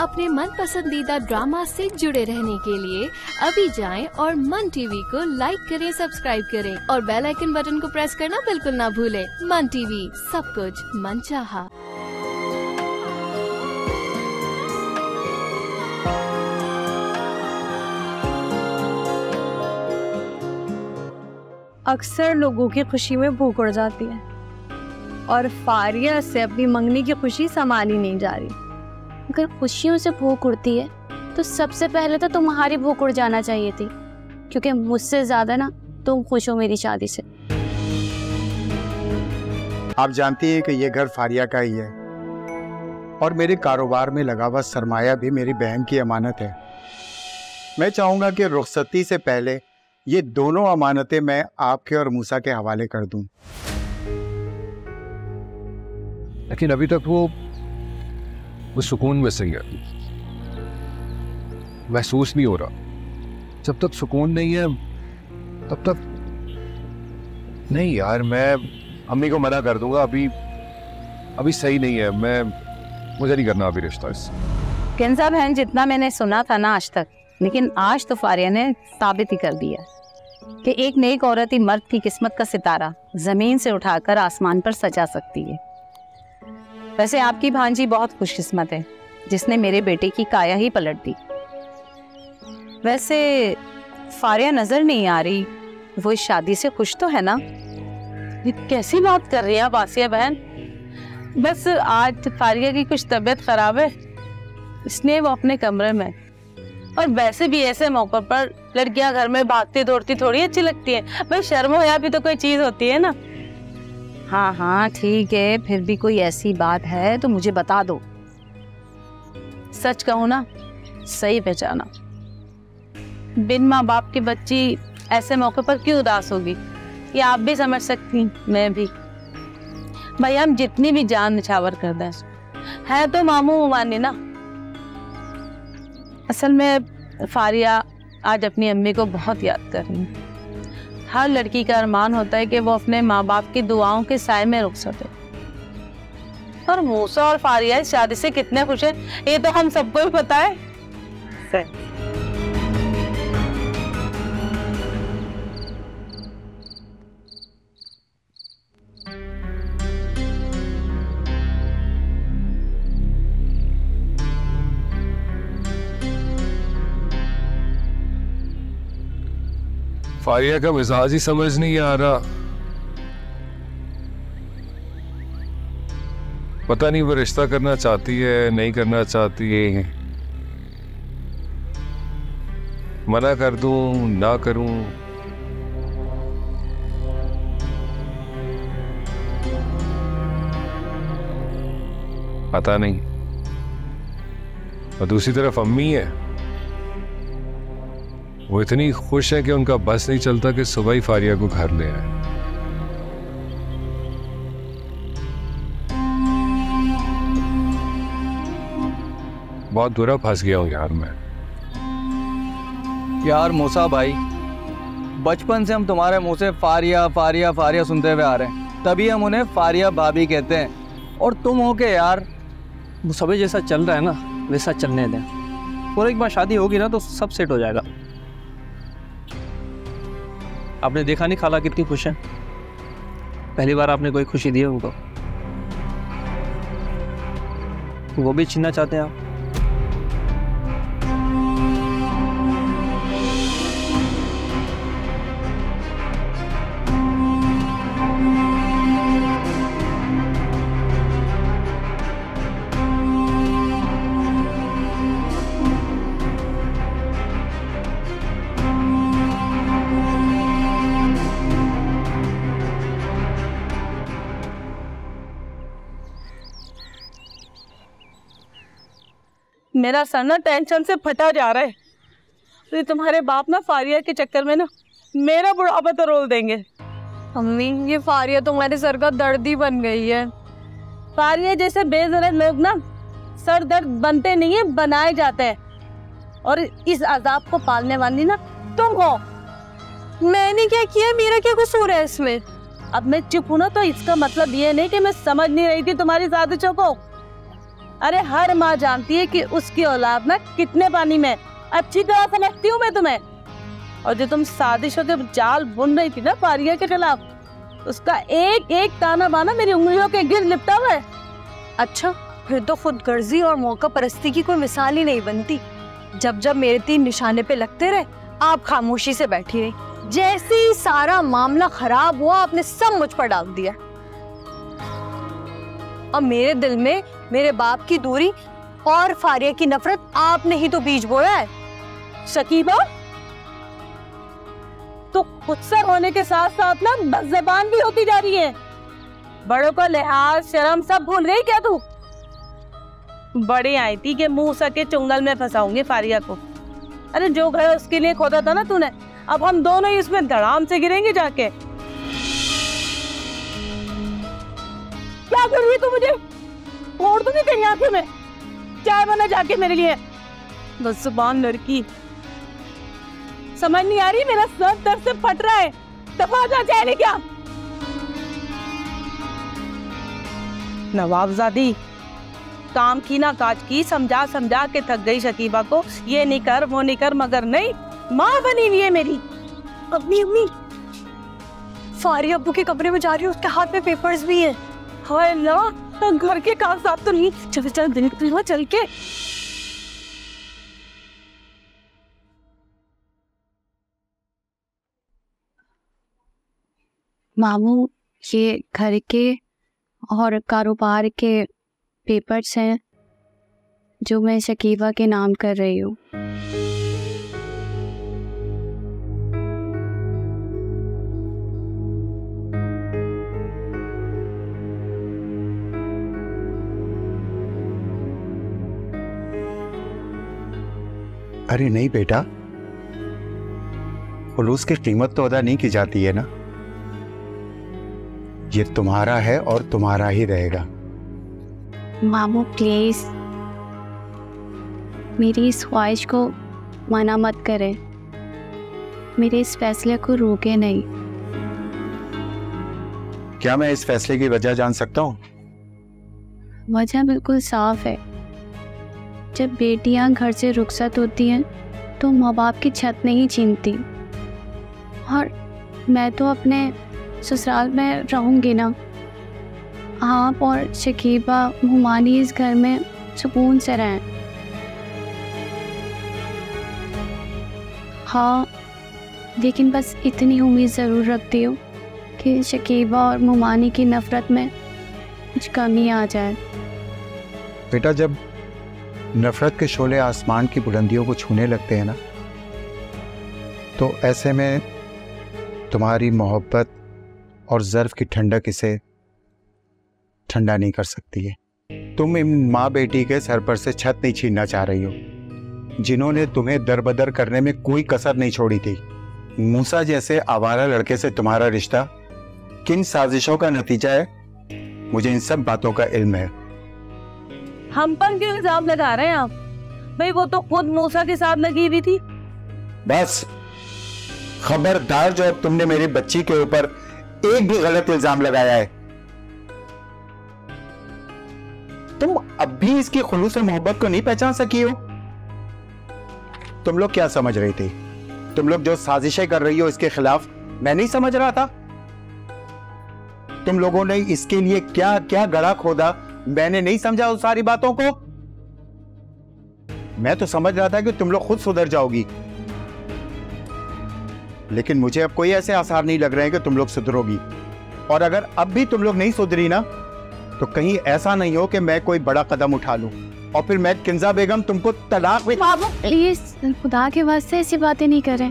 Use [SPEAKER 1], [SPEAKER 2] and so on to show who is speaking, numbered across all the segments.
[SPEAKER 1] अपने मन पसंदीदा ड्रामा से जुड़े रहने के लिए अभी जाएं और मन टीवी को लाइक करें, सब्सक्राइब करें और बेल आइकन बटन को प्रेस करना बिल्कुल ना भूलें। मन टीवी, सब कुछ मनचाहा।
[SPEAKER 2] अक्सर लोगों की खुशी में भूख उड़ जाती है और फारिया से अपनी मंगनी की खुशी संभाली नहीं जा रही।
[SPEAKER 3] अगर खुशियों से भूख उड़ती है तो सबसे पहले तो तुम्हारी भूख उड़ जाना चाहिए थी, क्योंकि मुझसे ज्यादा ना तुम खुश हो मेरी शादी से।
[SPEAKER 4] आप जानती हैं कि ये घर फारिया का ही है और मेरे कारोबार में लगा हुआ सरमाया भी मेरी बहन की अमानत है। मैं चाहूंगा कि रुखसती से पहले ये दोनों अमानतें मैं आपके और मूसा के हवाले कर दूं।
[SPEAKER 5] लेकिन अभी तक वो सुकून में सही है, महसूस नहीं हो रहा। जब तक सुकून नहीं है तब तक नहीं। यार मैं अम्मी को मना कर दूंगा, अभी सही नहीं है। मुझे नहीं करना अभी रिश्ता इससे।
[SPEAKER 6] केंजा बहन, जितना मैंने सुना था ना आज तक, लेकिन आज तो फारिया ने साबित ही कर दिया कि एक नेक औरत ही मर्द की किस्मत का सितारा जमीन से उठाकर आसमान पर सजा सकती है। वैसे आपकी भांजी बहुत खुशकिस्मत है जिसने मेरे बेटे की काया ही पलट दी। वैसे फारिया नजर नहीं आ रही, वो इस शादी से खुश तो है ना?
[SPEAKER 7] ये कैसी बात कर रही है आप आसिया बहन? बस आज फारिया की कुछ तबीयत खराब है, इसलिए वो अपने कमरे में। और वैसे भी ऐसे मौकों पर लड़कियां घर में भागती दौड़ती थोड़ी अच्छी लगती हैं। भाई शर्म हो या भी तो कोई चीज होती है ना।
[SPEAKER 6] हाँ हाँ ठीक है, फिर भी कोई ऐसी बात है तो मुझे बता दो।
[SPEAKER 7] सच कहूँ ना, सही पहचाना। बिन माँ बाप की बच्ची ऐसे मौके पर क्यों उदास होगी, ये आप भी समझ सकती, मैं भी। भाई हम जितनी भी जान निछावर कर दें, है तो मामू मानी ना। असल में फारिया आज अपनी अम्मी को बहुत याद कर रही है। हर लड़की का अरमान होता है कि वो अपने माँ बाप की दुआओं के साए में रुक सके। और मूसा और फारिया इस शादी से कितने खुश हैं, ये तो हम सबको भी पता है।
[SPEAKER 5] फारिया का मिजाज ही समझ नहीं आ रहा। पता नहीं वो रिश्ता करना चाहती है नहीं करना चाहती है। मना कर दूं ना करूं, पता नहीं। और दूसरी तरफ अम्मी है, वो इतनी खुश है कि उनका बस नहीं चलता कि सुबह ही फारिया को घर ले आए। बहुत बुरा फंस गया हूं यार मैं।
[SPEAKER 8] यार मूसा भाई, बचपन से हम तुम्हारे मुंह से फारिया फारिया फारिया सुनते हुए आ रहे हैं, तभी हम उन्हें फारिया भाभी कहते हैं। और तुम हो के यार,
[SPEAKER 9] वो सब जैसा चल रहा है ना वैसा चलने दें, और एक बार शादी होगी ना तो सब सेट हो जाएगा। आपने देखा नहीं खाला कितनी खुश है, पहली बार आपने कोई खुशी दी है उनको। वो भी छीनना चाहते हैं आप।
[SPEAKER 7] मेरा सर ना टेंशन से फटा जा रहा है। तो तुम्हारे बाप ना फारिया के चक्कर में ना मेरा बुढ़ापा तो रोल देंगे।
[SPEAKER 2] अम्मी, ये फारिया तुम्हारे सर का दर्द ही बन गई है।
[SPEAKER 7] फारिया जैसे बेजरत लोग ना सर दर्द बनते नहीं है, बनाए जाते हैं। और इस अजाब को पालने वाली ना तुम हो।
[SPEAKER 2] मैंने क्या किया, मेरा क्या कसूर है इसमें?
[SPEAKER 7] अब मैं चुप हूं ना तो इसका मतलब ये नहीं कि मैं समझ नहीं रही थी तुम्हारी साजिशों को। अरे हर माँ जानती है कि उसकी औलाद ना कितने पानी में, अच्छी तरह समझती हूँ मैं तुम्हें। और जो तुम साजिशों के जाल बुन रही थी ना फारिया के खिलाफ, उसका एक एक ताना बाना मेरी उंगलियों के गिर लिपटा हुआ है।
[SPEAKER 2] अच्छा, फिर तो खुदगर्जी और मौका परस्ती की कोई मिसाल ही नहीं बनती। जब जब मेरे तीर निशाने पे लगते रहे, आप खामोशी से बैठी रही। जैसे ही सारा मामला खराब हुआ, आपने सब मुझ पर डाल दिया। अब मेरे दिल में मेरे बाप की दूरी और फारिया की नफरत आपने ही तो बीज बोया है।
[SPEAKER 7] शकीबा, तो गुस्सा होने के साथ साथ ना बदज़बान भी होती जा रही है। बड़ों का लिहाज शर्म सब भूल गई क्या तू? बड़ी आई थी कि मुंह सके चुंगल में फंसाऊंगी फारिया को। अरे जो घर उसके लिए खोदा था ना तूने, अब हम दोनों ही उसमें धड़ाम से गिरेंगे जाके। क्या कर रही है तू मुझे? फोड़ दूंगी कहीं आंखें में। चाय बना जाके मेरे लिए। बस जुबान लड़की, समझ नहीं आ रही, मेरा सर दर्द से फट रहा है। दफा जा, चाय ले क्या? नवाबजादी, काम की ना काज की, समझा समझा के थक गई शकीबा को। ये नहीं कर वो नहीं कर, मगर नहीं, माँ बनी हुई है मेरी।
[SPEAKER 2] अम्मी अम्मी, फारिया अब्बू के कमरे में जा रही है, उसके हाथ में पेपर्स भी हैं।
[SPEAKER 7] हाय अल्लाह, घर के कागजात तो नहीं। चल चल देखते हैं चल के।
[SPEAKER 3] मामू, ये घर के और कारोबार के पेपर्स हैं जो मैं शकीबा के नाम कर रही हूँ।
[SPEAKER 4] अरे नहीं बेटा, खुलूस की कीमत तो अदा नहीं की जाती है ना। ये तुम्हारा है और तुम्हारा ही रहेगा।
[SPEAKER 3] मामू प्लीज, मेरी इस ख्वाहिश को मना मत करें, मेरे इस फैसले को रोके नहीं।
[SPEAKER 4] क्या मैं इस फैसले की वजह जान सकता हूँ?
[SPEAKER 3] वजह बिल्कुल साफ है। जब बेटियां घर से रुखसत होती हैं तो माँ बाप की छत नहीं छीनती, और मैं तो अपने ससुराल में रहूंगी ना। आप और शकीबा मुमानी इस घर में सुकून से रहें। हाँ, लेकिन बस इतनी उम्मीद ज़रूर रखती हूँ कि शकीबा और मुमानी की नफ़रत में कुछ कमी आ जाए।
[SPEAKER 4] बेटा, जब नफरत के शोले आसमान की बुलंदियों को छूने लगते हैं ना, तो ऐसे में तुम्हारी मोहब्बत और ज़र्फ़ की ठंडक इसे ठंडा नहीं कर सकती है। तुम इन माँ बेटी के सर पर से छत नहीं छीनना चाह रही हो, जिन्होंने तुम्हें दरबदर करने में कोई कसर नहीं छोड़ी थी। मूसा जैसे आवारा लड़के से तुम्हारा रिश्ता किन साजिशों का नतीजा है, मुझे इन सब बातों का इल्म है।
[SPEAKER 7] हम पर क्यों इल्जाम लगा रहे हैं आप? भाई वो तो खुद मूसा के साथ लगी हुई थी।
[SPEAKER 4] बस खबरदार, जो अब तुमने मेरी बच्ची के ऊपर एक भी गलत इल्जाम लगाया है, तुम अब भी इसकी खुलूस और मोहब्बत को नहीं पहचान सकी हो। तुम लोग क्या समझ रही थी? तुम लोग जो साजिशें कर रही हो इसके खिलाफ, मैं नहीं समझ रहा था। तुम लोगों ने इसके लिए क्या क्या गड़ा खोदा, मैंने नहीं समझा उस सारी बातों को। मैं तो समझ रहा था कि तुम लोग खुद सुधर जाओगी, लेकिन मुझे अब कोई ऐसे आसार नहीं लग रहे हैं कि तुम लोग सुधरोगी। और अगर अब भी तुम लोग नहीं सुधरी ना, तो कहीं ऐसा नहीं हो कि मैं कोई बड़ा कदम उठा लूं और फिर मैं किंजा बेगम तुमको तलाक भी।
[SPEAKER 3] प्लीज खुदा के वास्ते ऐसी बातें नहीं करें।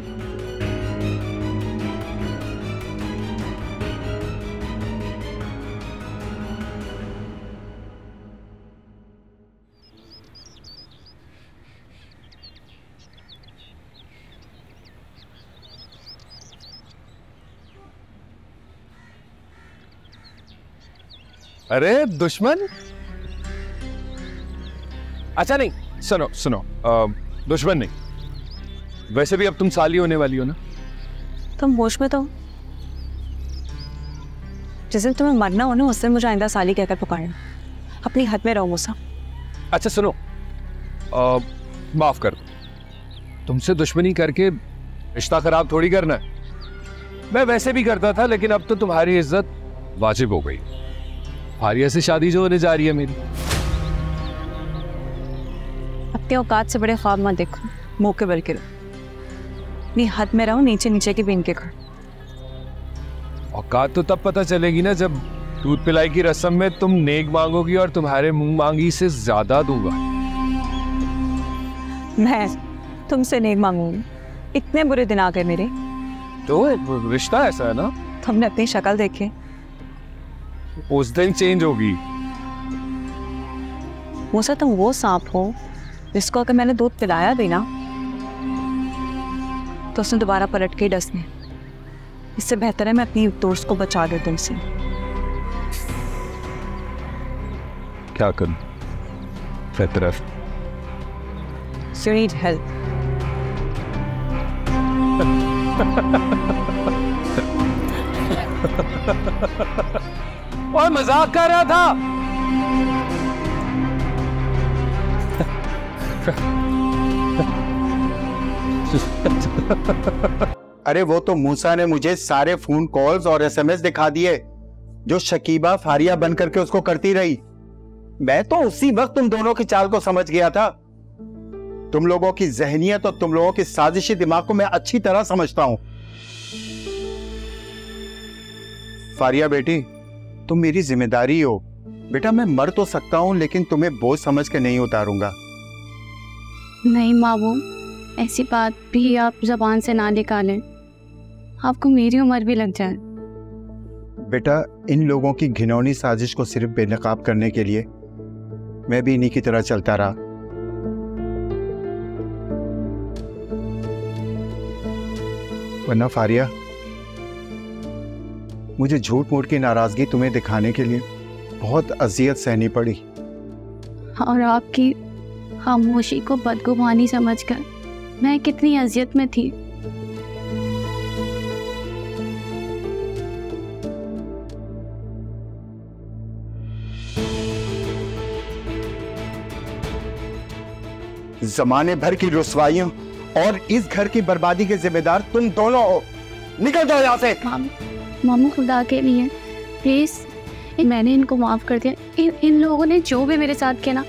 [SPEAKER 5] अरे दुश्मन, अच्छा नहीं, सुनो सुनो, दुश्मन नहीं, वैसे भी अब तुम साली होने वाली हो ना।
[SPEAKER 2] तुम होश में तो, जिस दिन तुम्हें मरना हो ना, उस दिन मुझे आइंदा साली कहकर पुकारना। अपनी हद में रहो मूसा।
[SPEAKER 5] अच्छा सुनो, माफ कर दो, तुमसे दुश्मनी करके रिश्ता खराब थोड़ी करना है। मैं वैसे भी करता था, लेकिन अब तो तुम्हारी इज्जत वाजिब हो गई। फारिया से शादी जो होने जा रही है मेरी।
[SPEAKER 2] अपने औकात से बड़े ख्वाब मत देखो, मौके बल के रहो, नहीं हद में रहो, नीचे नीचे की बीन के खड़।
[SPEAKER 5] औकात तो तब पता चलेगी ना जब दूध पिलाई की रस्म में तुम नेक मांगोगी और तुम्हारे मुंह मांगी से ज्यादा दूंगा।
[SPEAKER 2] मैं तुमसे नहीं मांगूंगी, इतने बुरे दिन आ गए मेरे।
[SPEAKER 5] तो रिश्ता ऐसा है ना,
[SPEAKER 2] तुमने अपनी शक्ल देखी,
[SPEAKER 5] उस दिन चेंज होगी।
[SPEAKER 2] मूसा तुम वो सांप हो जिसको अगर मैंने दूध पिलाया भी ना तो उसने दोबारा पलट के ही डसने। इससे बेहतर है मैं अपनी दोस्त को बचा दूं तुमसे।
[SPEAKER 5] क्या करूं? बेहतर
[SPEAKER 2] You need help.
[SPEAKER 5] और मजाक कर रहा था।
[SPEAKER 4] अरे वो तो मूसा ने मुझे सारे फोन कॉल्स और एसएमएस दिखा दिए जो शकीबा फारिया बन करके उसको करती रही। मैं तो उसी वक्त तुम दोनों की चाल को समझ गया था। तुम लोगों की जहनियत और तुम लोगों की साजिशी दिमाग को मैं अच्छी तरह समझता हूं। फारिया बेटी, तुम मेरी जिम्मेदारी हो। बेटा मैं मर तो सकता हूं लेकिन तुम्हें बोझ समझ के नहीं उतारूंगा।
[SPEAKER 3] नहीं मामू, ऐसी बात भी आप जबान से ना निकालें, आपको मेरी उम्र भी लग जाए।
[SPEAKER 4] बेटा इन लोगों की घिनौनी साजिश को सिर्फ बेनकाब करने के लिए मैं भी इन्हीं की तरह चलता रहा। वरना फारिया, मुझे झूठ मूठ की नाराजगी तुम्हें दिखाने के लिए बहुत अजियत सहनी पड़ी।
[SPEAKER 3] और आपकी खामोशी को बदगुमानी समझकर मैं कितनी अजियत में थी।
[SPEAKER 4] जमाने भर की रुसवाइयों और इस घर की बर्बादी के जिम्मेदार तुम दोनों हो। निकल जाओ यहाँ से।
[SPEAKER 3] मामू खुदा के लिए प्लीज, मैंने इनको माफ कर दिया। इन लोगों ने जो भी मेरे साथ किया ना,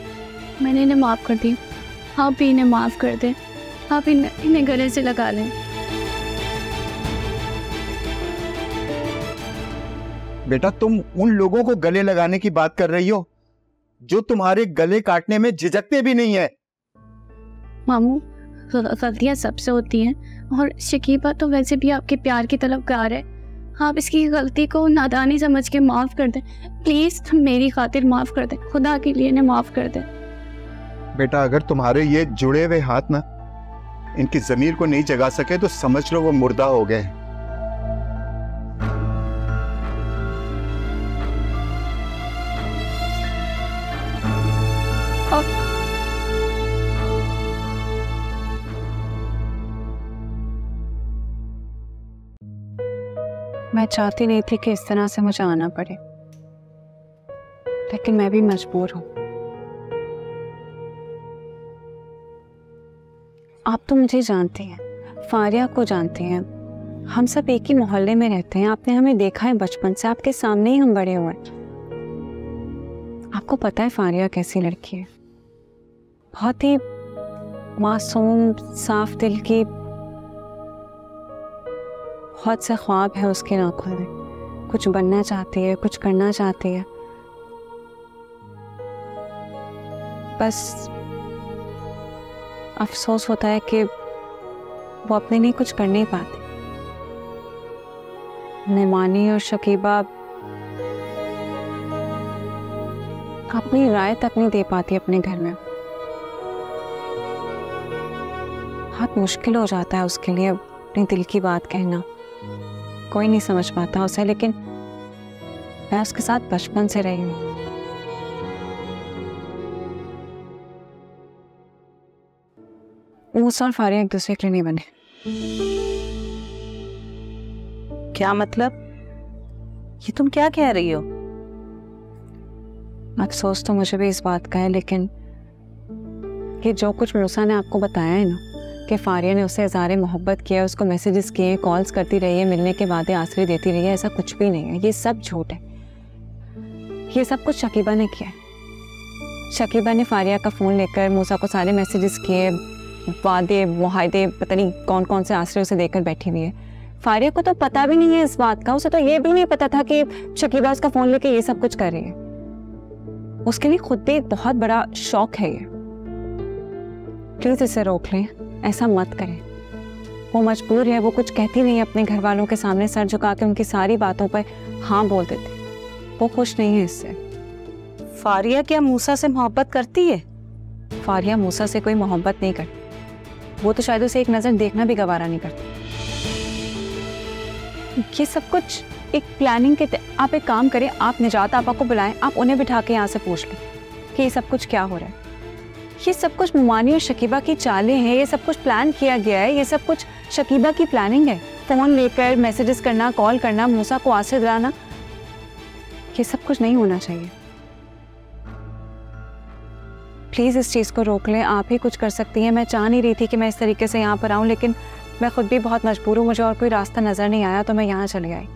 [SPEAKER 3] मैंने इन्हें माफ कर दिया। आप भी इन्हें माफ कर दें, आप इन्हें गले से लगा लें।
[SPEAKER 4] बेटा तुम उन लोगों को गले लगाने की बात कर रही हो जो तुम्हारे गले काटने में झिझकते भी नहीं है।
[SPEAKER 3] मामू गलतियां सबसे होती हैं और शकीबा तो वैसे भी आपके प्यार की तलबगार है। आप इसकी गलती को नादानी समझ के माफ कर दें प्लीज, मेरी खातिर माफ कर दें, खुदा के लिए इन्हें माफ कर दें।
[SPEAKER 4] बेटा अगर तुम्हारे ये जुड़े हुए हाथ ना इनकी जमीर को नहीं जगा सके तो समझ लो वो मुर्दा हो गए।
[SPEAKER 2] मैं चाहती नहीं थी कि इस तरह से मुझे आना पड़े, लेकिन मैं भी मजबूर हूं। आप तो मुझे जानती हैं, फारिया को जानती हैं, हम सब एक ही मोहल्ले में रहते हैं। आपने हमें देखा है बचपन से, आपके सामने ही हम बड़े हुए। आपको पता है फारिया कैसी लड़की है, बहुत ही मासूम साफ दिल की, बहुत से ख्वाब है उसके आंखों में, कुछ बनना चाहती है, कुछ करना चाहती है। बस अफसोस होता है कि वो अपने लिए कुछ कर नहीं पाती। नैमानी और शकीबा अपनी राय तक नहीं दे पाती अपने घर में। बहुत मुश्किल हो जाता है उसके लिए अपने दिल की बात कहना। कोई नहीं समझ पाता उसे, लेकिन मैं उसके साथ बचपन से रही हूँ। मूसा और फारिया एक दूसरे के लिए नहीं बने।
[SPEAKER 6] क्या मतलब? ये तुम क्या कह रही हो?
[SPEAKER 2] अफसोस तो मुझे भी इस बात का है, लेकिन
[SPEAKER 10] कि जो कुछ मूसा ने आपको बताया है ना कि फारिया ने उससे इज़हार मोहब्बत किया, उसको मैसेजेस किए, कॉल्स करती रही है, मिलने के वादे आसरे देती रही है, ऐसा कुछ भी नहीं है। ये सब झूठ है। ये सब कुछ शकीबा ने किया है। शकीबा ने फारिया का फ़ोन लेकर मूसा को सारे मैसेजेस किए, वादे मुहायदे पता नहीं कौन कौन से आसरे उसे देकर बैठी हुई है। फारिया को तो पता भी नहीं है इस बात का। उसे तो ये भी नहीं पता था कि शकीबा उसका फ़ोन लेके ये सब कुछ कर रही है। उसके लिए खुद भी एक बहुत बड़ा शौक है ये। प्लीज इसे रोक लें, ऐसा मत करें। वो मजबूर है, वो कुछ कहती नहीं है अपने घर वालों के सामने, सर झुका के उनकी सारी बातों पर हाँ बोल देते। वो खुश नहीं है इससे।
[SPEAKER 6] फारिया क्या मूसा से मोहब्बत करती है?
[SPEAKER 10] फारिया मूसा से कोई मोहब्बत नहीं करती। वो तो शायद उसे एक नजर देखना भी गवारा नहीं करती। ये सब कुछ एक प्लानिंग के आप एक काम करें, आप निजात आपा को बुलाएं, आप उन्हें बिठा के यहाँ से पूछ लें कि ये सब कुछ क्या हो रहा है। ये सब कुछ मुमानी और शकीबा की चालें हैं। ये सब कुछ प्लान किया गया है। ये सब कुछ शकीबा की प्लानिंग है। फोन लेकर मैसेजेस करना, कॉल करना, मूसा को आसरे दिलाना, ये सब कुछ नहीं होना चाहिए। प्लीज इस चीज को रोक लें। आप ही कुछ कर सकती हैं। मैं चाह नहीं रही थी कि मैं इस तरीके से यहाँ पर आऊँ, लेकिन मैं खुद भी बहुत मजबूर हूँ। मुझे और कोई रास्ता नजर नहीं आया तो मैं यहाँ चली आई।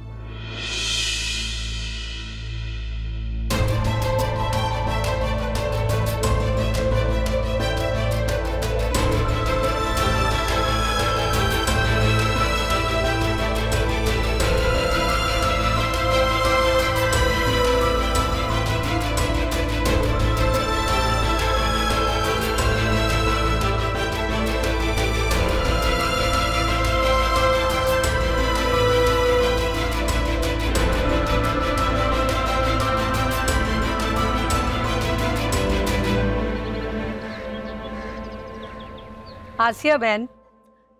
[SPEAKER 2] आसिया बहन,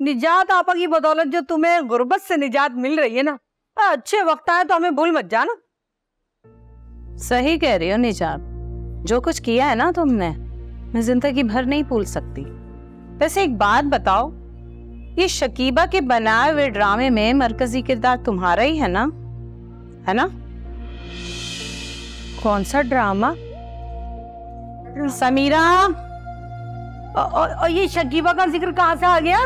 [SPEAKER 2] निजात आपा की बदौलत जो तुम्हें गुर्बत से निजात मिल रही है ना, अच्छे वक्त आए तो हमें भूल मत जाना।
[SPEAKER 6] सही कह रही हो निजात, जो कुछ किया है ना तुमने, मैं जिंदगी भर नहीं भूल सकती। वैसे एक बात बताओ, ये शकीबा के बनाए हुए ड्रामे में मरकजी किरदार तुम्हारा ही है ना? है ना?
[SPEAKER 2] कौन सा ड्रामा?
[SPEAKER 6] समीरा।
[SPEAKER 2] और ये शकीबा का जिक्र कहाँ से आ गया?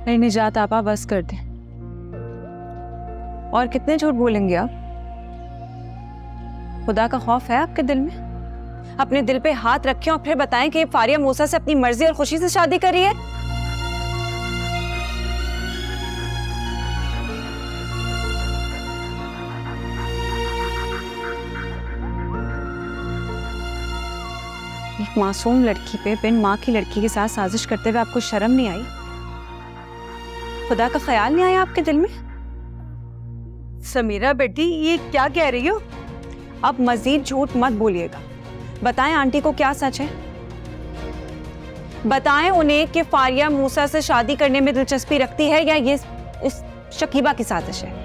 [SPEAKER 10] नहीं निजात आपा, बस कर दे। और कितने झूठ बोलेंगे आप? खुदा का खौफ है आपके दिल में? अपने दिल पे हाथ रखें और फिर बताएं कि फारिया मूसा से अपनी मर्जी और खुशी से शादी करी है। एक मासूम लड़की पे बिन माँ की लड़की के साथ साजिश करते हुए आपको शर्म नहीं आई? खुदा का ख्याल नहीं आया आपके दिल में?
[SPEAKER 2] समीरा बेटी, ये क्या कह रही हो?
[SPEAKER 10] अब मजीद झूठ मत बोलिएगा। बताएं आंटी को क्या सच है। बताएं उन्हें कि फारिया मूसा से शादी करने में दिलचस्पी रखती है या ये इस शकीबा की साजिश है।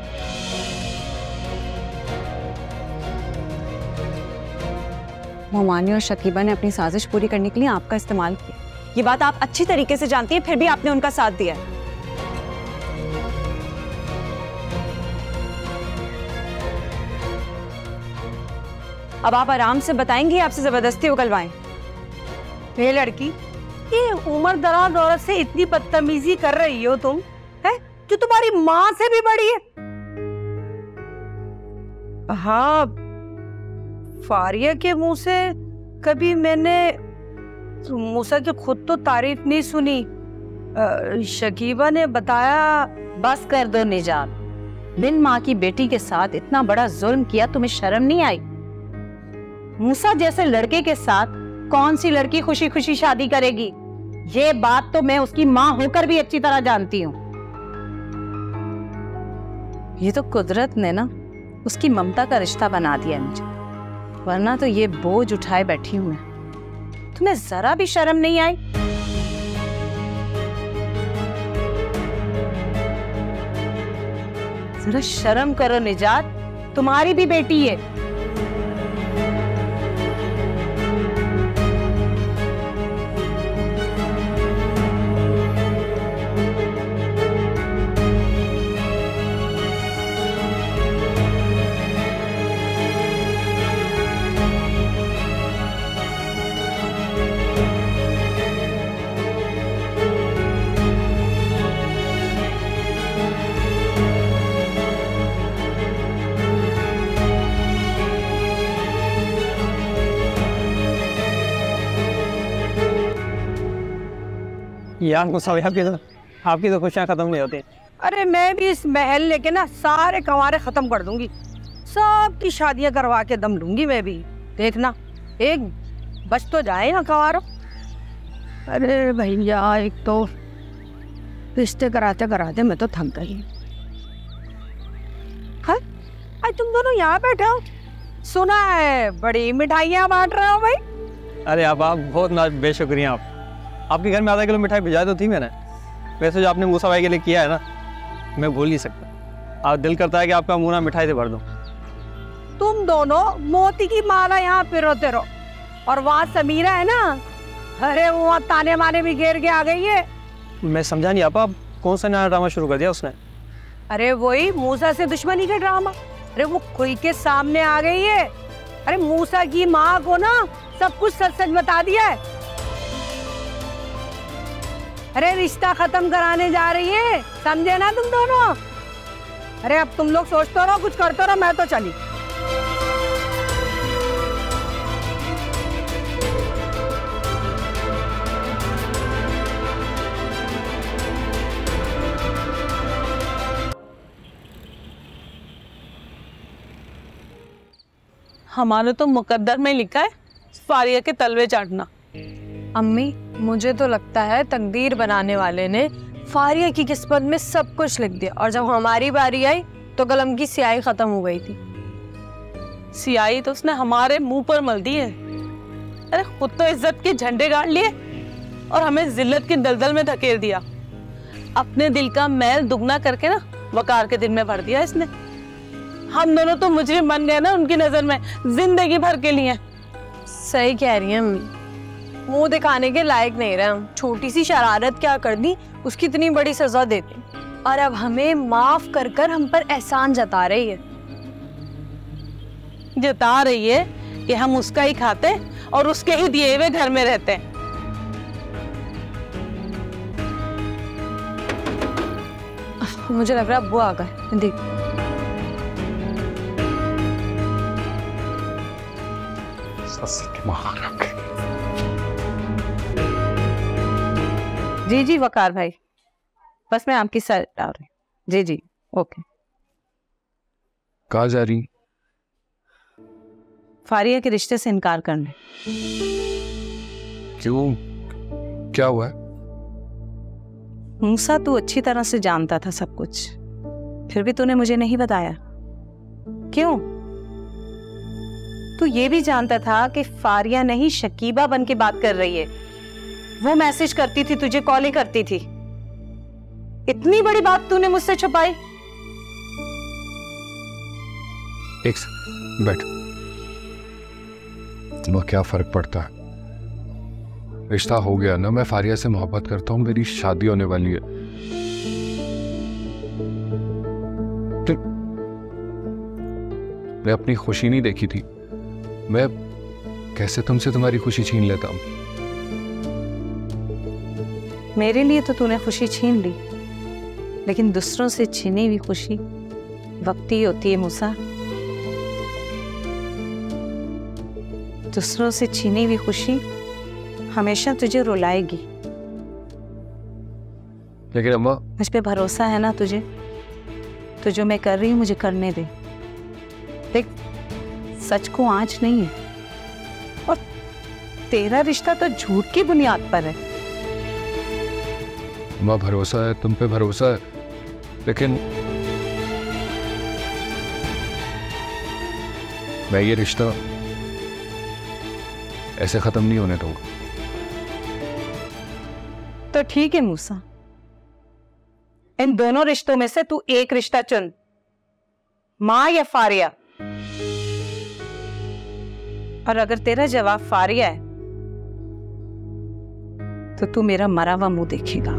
[SPEAKER 10] मोमानी और शकीबा ने अपनी साजिश पूरी करने के लिए आपका इस्तेमाल किया। ये बात आप अच्छी तरीके से जानती हैं, फिर भी आपने उनका साथ दिया। अब आप आराम से बताएंगी, आपसे जबरदस्ती उगलवाएं?
[SPEAKER 2] ये लड़की, ये उम्र दराज औरत से इतनी बदतमीजी कर रही हो तुम, है जो तुम्हारी माँ से भी बड़ी है। हाँ, फारिया के मुंह से कभी मैंने मूसा की खुद तो तारीफ नहीं सुनी। शकीबा ने बताया।
[SPEAKER 6] बस कर दो निजात, बिन माँ की बेटी के साथ इतना बड़ा जुल्म किया, तुम्हें शर्म नहीं आई? मूसा जैसे लड़के के साथ कौन सी लड़की खुशी खुशी शादी करेगी? ये बात तो मैं उसकी माँ होकर भी अच्छी तरह जानती हूँ। ये तो कुदरत ने ना उसकी ममता का रिश्ता बना दिया मुझे, वरना तो ये बोझ उठाए बैठी हूं मैं। तुम्हें जरा भी शर्म नहीं आई? जरा शर्म करो निजात, तुम्हारी भी बेटी है।
[SPEAKER 9] यार मुसा भाई आपकी तो खुशियाँ खत्म नहीं होती।
[SPEAKER 2] अरे मैं भी इस महल लेके ना सारे कंवारे खत्म कर दूंगी, सबकी शादियां करवा के दम लूंगी मैं भी। देखना एक बच तो जाए ना कंवारों। अरे भैया एक तो रिश्ते कराते कराते मैं तो थक गई। हाँ आज तुम दोनों यहाँ बैठे हो, सुना है बड़ी मिठाइयाँ बांट रहे हो भाई।
[SPEAKER 9] अरे आप बहुत ना बेशुक्रिया। आपके घर में आधा किलो मिठाई भिजाई तो थी मैंने। वैसे जो आपने मूसा भाई के लिए किया है ना, मैं भूल नहीं सकता। आप दिल करता है कि आपका मुंह ना मिठाई से भर दूं।
[SPEAKER 2] तुम दोनों मोती की माला यहाँ पिरोते रहो, और वहाँ समीरा है ना, अरे वो ताने माने भी घेर के आ गई है।
[SPEAKER 9] मैं समझा नहीं आप कौन सा नया ड्रामा शुरू कर दिया उसने?
[SPEAKER 2] अरे वही मूसा से दुश्मनी का ड्रामा। अरे वो खुल के सामने आ गई है। अरे मूसा की माँ को ना सब कुछ सच सच बता दिया है। अरे रिश्ता खत्म कराने जा रही है, समझे ना तुम दोनों। अरे अब तुम लोग सोचते रहो, कुछ करते रहो, मैं तो चली।
[SPEAKER 7] हमारे तो मुकद्दर में लिखा है फारिया के तलवे चाटना।
[SPEAKER 2] अम्मी मुझे तो लगता है तकदीर बनाने वाले ने फारिया की किस्मत में सब कुछ लिख दिया, और जब हमारी बारी आई तो कलम की स्याही खत्म हो गई थी।
[SPEAKER 7] सियाही तो उसने हमारे मुंह पर मल दी है। अरे खुद तो इज्जत के झंडे गाड़ लिए और हमें जिल्लत के दलदल में धकेल दिया। अपने दिल का मैल दुगना करके ना वकार के दिल में भर दिया इसने। हम दोनों तो मुजरिम बन गए ना उनकी नजर में जिंदगी भर के लिए।
[SPEAKER 2] सही कह रही हैं अम्मी, मुंह दिखाने के लायक नहीं रहे हम। छोटी सी शरारत क्या कर दी, उसकी इतनी बड़ी सजा देते, और अब हमें माफ कर कर हम पर एहसान जता रही है।
[SPEAKER 7] जता रही है कि हम उसका ही खाते और उसके ही दिए हुए घर में रहते हैं।
[SPEAKER 2] मुझे लग रहा है अब्बू आ गए। देख
[SPEAKER 6] जी जी वकार भाई, बस मैं आपकी सर आ रही। जी जी ओके।
[SPEAKER 5] कहाँ जा रही?
[SPEAKER 6] फारिया के रिश्ते से इनकार करने।
[SPEAKER 5] क्यों, क्या हुआ है?
[SPEAKER 6] मूसा तू अच्छी तरह से जानता था सब कुछ, फिर भी तूने मुझे नहीं बताया। क्यों? तू ये भी जानता था कि फारिया नहीं शकीबा बन के बात कर रही है। वो मैसेज करती थी तुझे, कॉल ही करती थी। इतनी बड़ी बात तूने मुझसे छुपाई।
[SPEAKER 5] एक बैठ, तुम्हें क्या फर्क पड़ता है? रिश्ता हो गया ना, मैं फारिया से मोहब्बत करता हूँ, मेरी शादी होने वाली है। मैं अपनी खुशी नहीं देखी थी, मैं कैसे तुमसे तुम्हारी खुशी छीन लेता हूं?
[SPEAKER 6] मेरे लिए तो तूने खुशी छीन ली, लेकिन दूसरों से छीनी हुई खुशी वक्ती होती है मूसा। दूसरों से छीनी हुई खुशी हमेशा तुझे रुलाएगी।
[SPEAKER 5] लेकिन अम्मा,
[SPEAKER 6] मुझ पे भरोसा है ना तुझे? तो जो मैं कर रही हूं मुझे करने दे। देख, सच को आंच नहीं है, और तेरा रिश्ता तो झूठ की बुनियाद पर है।
[SPEAKER 5] अम्मा भरोसा है, तुम पे भरोसा है, लेकिन मैं ये रिश्ता ऐसे खत्म नहीं होने दूंगा।
[SPEAKER 6] तो ठीक है मूसा, इन दोनों रिश्तों में से तू एक रिश्ता चुन, माँ या फारिया। और अगर तेरा जवाब फारिया है तो तू मेरा मरा हुआ मुंह देखेगा।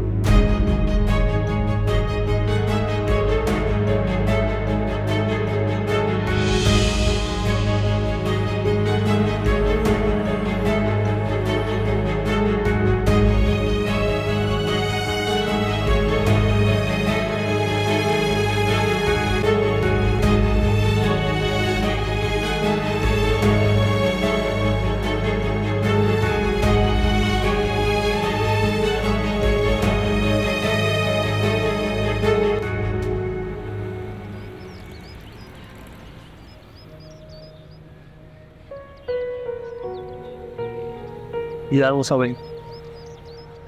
[SPEAKER 9] यार मूसा भाई,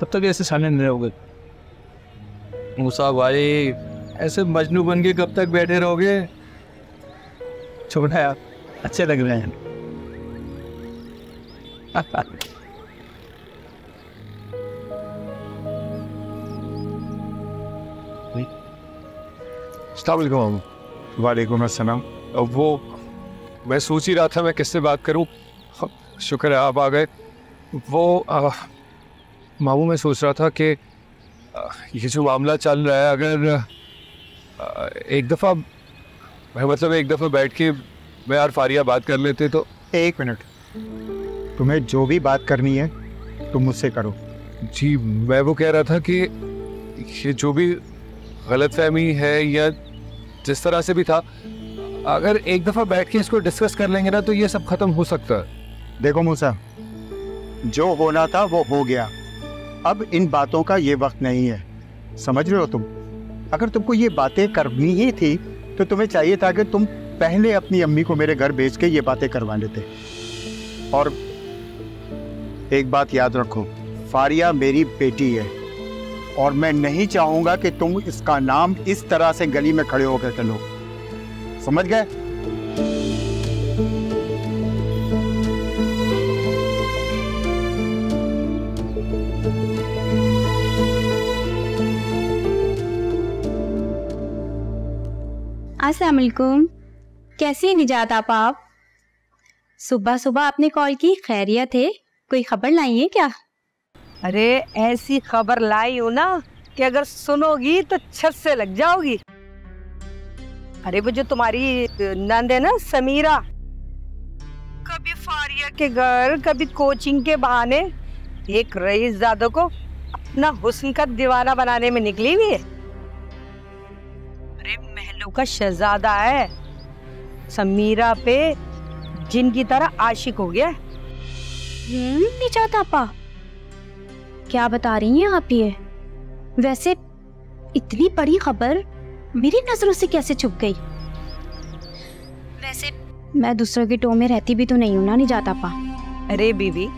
[SPEAKER 9] तब तक ऐसे सामने नहीं रहोगे।
[SPEAKER 8] मूसा भाई ऐसे मजनू बन के कब तक बैठे रहोगे?
[SPEAKER 9] छोटा यार, अच्छे लग रहे हैं।
[SPEAKER 5] अस्सलाम
[SPEAKER 4] वालेकुम अस्सलाम।
[SPEAKER 5] वो मैं सोच ही रहा था मैं किससे बात करूं। शुक्र है आप आ गए। वो मामू मैं सोच रहा था कि ये जो मामला चल रहा है, अगर एक दफ़ा बैठ के मैं और फारिया बात कर लेते तो।
[SPEAKER 4] एक मिनट, तुम्हें जो भी बात करनी है तुम मुझसे करो।
[SPEAKER 5] जी मैं वो कह रहा था कि ये जो भी गलतफहमी है या जिस तरह से भी था, अगर एक दफ़ा बैठ के इसको डिस्कस कर लेंगे ना तो ये सब ख़त्म हो सकता है।
[SPEAKER 4] देखो मूसा, जो होना था वो हो गया। अब इन बातों का ये वक्त नहीं है, समझ रहे हो तुम? अगर तुमको ये बातें करनी ही थी तो तुम्हें चाहिए था कि तुम पहले अपनी अम्मी को मेरे घर भेज के ये बातें करवा लेते। और एक बात याद रखो, फारिया मेरी बेटी है और मैं नहीं चाहूंगा कि तुम इसका नाम इस तरह से गली में खड़े होकर चलो, समझ गए?
[SPEAKER 3] अस्सलाम वालेकुम, कैसी है निजात आप? सुबह सुबह आपने कॉल की, खैरियत है? कोई खबर लाई है क्या?
[SPEAKER 2] अरे ऐसी खबर लाई हूं ना कि अगर सुनोगी तो छत से लग जाओगी। अरे वो जो तुम्हारी नंद है ना समीरा, कभी फारिया के घर कभी कोचिंग के बहाने एक रईसजादे को अपना हुस्न का दीवाना बनाने में निकली हुई है। अरे महलों का शहजादा है, समीरा पे जिन की तरह आशिक हो गया।
[SPEAKER 3] निजात आपा, क्या बता रही हैं आप ये? वैसे इतनी बड़ी खबर मेरी नजरों से कैसे छुप गई? वैसे मैं दूसरों के टो में रहती भी तो नहीं हूं ना निजात आपा।
[SPEAKER 2] अरे बीवी,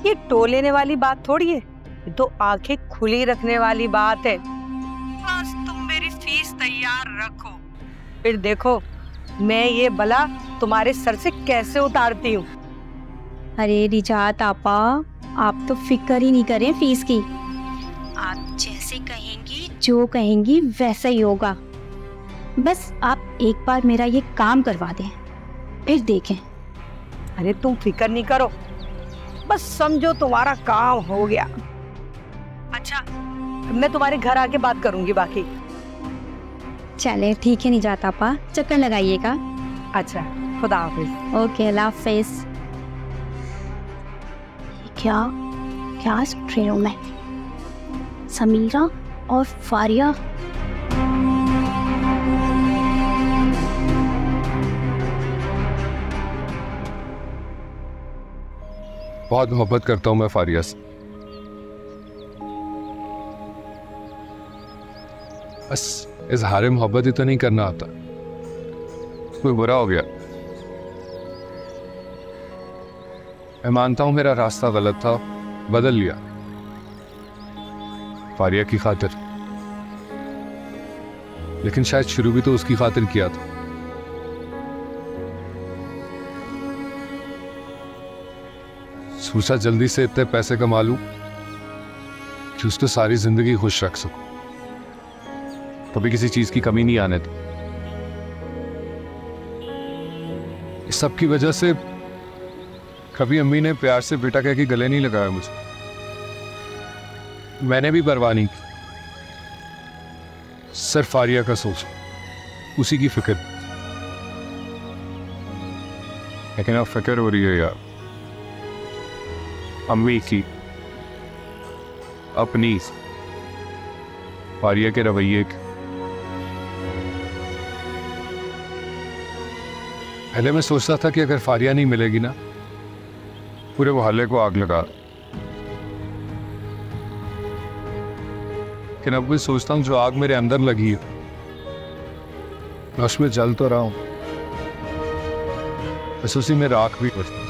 [SPEAKER 2] ये टो लेने वाली बात थोड़ी है, ये तो आंखें खुली रखने वाली बात है। बस तुम मेरी फीस तैयार रखो, फिर देखो मैं ये बला तुम्हारे सर से कैसे उतारती हूँ।
[SPEAKER 3] अरे निजात आपा, आप तो फिक्र ही नहीं करें फीस की। आप जैसे कहेंगी, जो कहेंगी वैसा ही होगा। बस आप एक बार मेरा ये काम करवा दें, फिर देखें।
[SPEAKER 2] अरे तुम फिक्र नहीं करो, बस समझो तुम्हारा काम हो गया। अच्छा, मैं तुम्हारे घर आके बात करूंगी बाकी।
[SPEAKER 3] चले ठीक है निजात आपा, चक्कर लगाइएगा।
[SPEAKER 2] अच्छा, खुदा हाफिज।
[SPEAKER 3] ओके, अल्लाह हाफिज। क्या सुन रही हूँ मैं? समीरा और फारिया।
[SPEAKER 5] बहुत मोहब्बत करता हूँ मैं फारिया से, बस इजहार मोहब्बत ही तो नहीं करना आता। कोई बुरा हो गया, मैं मानता हूं मेरा रास्ता गलत था, बदल लिया फारिया की खातिर, लेकिन शायद शुरू भी तो उसकी खातिर किया था। सोचा जल्दी से इतने पैसे कमा लूं कि उसको सारी जिंदगी खुश रख सकूं, कभी किसी चीज की कमी नहीं आने दी। इस सब की वजह से कभी अम्मी ने प्यार से बेटा कह के गले नहीं लगाया मुझे, मैंने भी परवाह नहीं की। सिर्फ फारिया का सोच, उसी की फिक्र। लेकिन अब फिक्र हो रही है यार अम्मी की, अपनी, फारिया के रवैये की। पहले मैं सोचता था कि अगर फारिया नहीं मिलेगी ना, पूरे मोहल्ले को आग लगा। लेकिन अब भी सोचता हूँ जो आग मेरे अंदर लगी है मैं उसमें जल तो रहा हूं, बस उसी में राख भी बची।